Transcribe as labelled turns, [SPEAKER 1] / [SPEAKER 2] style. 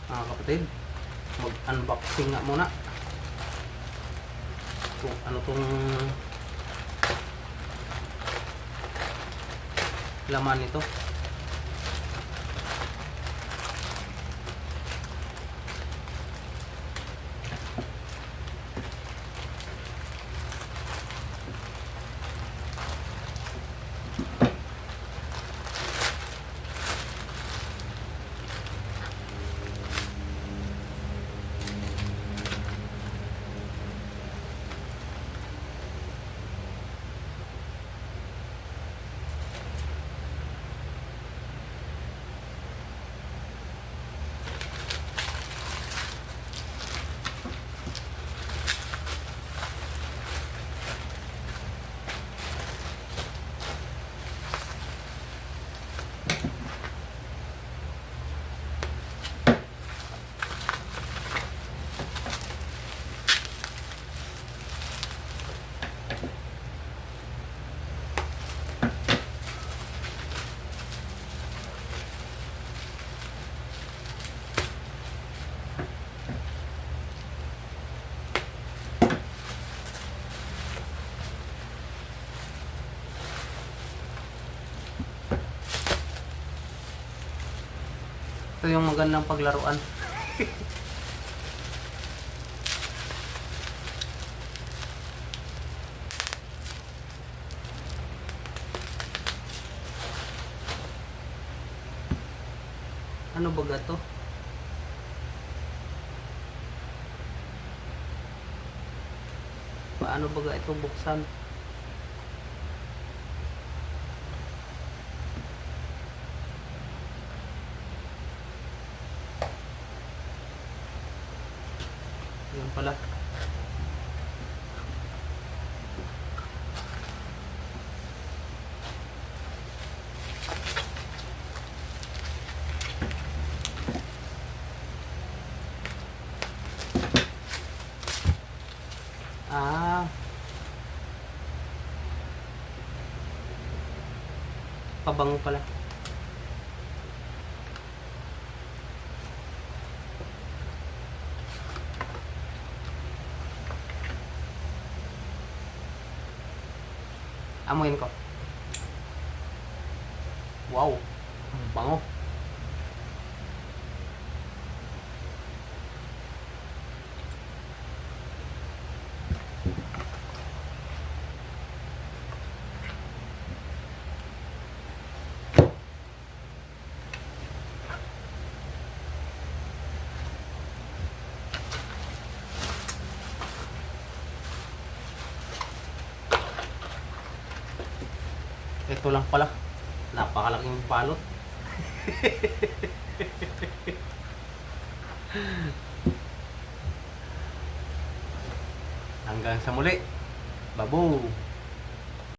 [SPEAKER 1] mga kapatid. Mag-unboxing nga muna kung ano tong laman nito. Ito yung magandang paglaruan. Ano ba to? Paano ba ito buksan? Yan pala. Pabango pala. Amuin ko. Wow, bango. Ito lang pala. Napakalaking balot. Hanggang sa muli. Babo.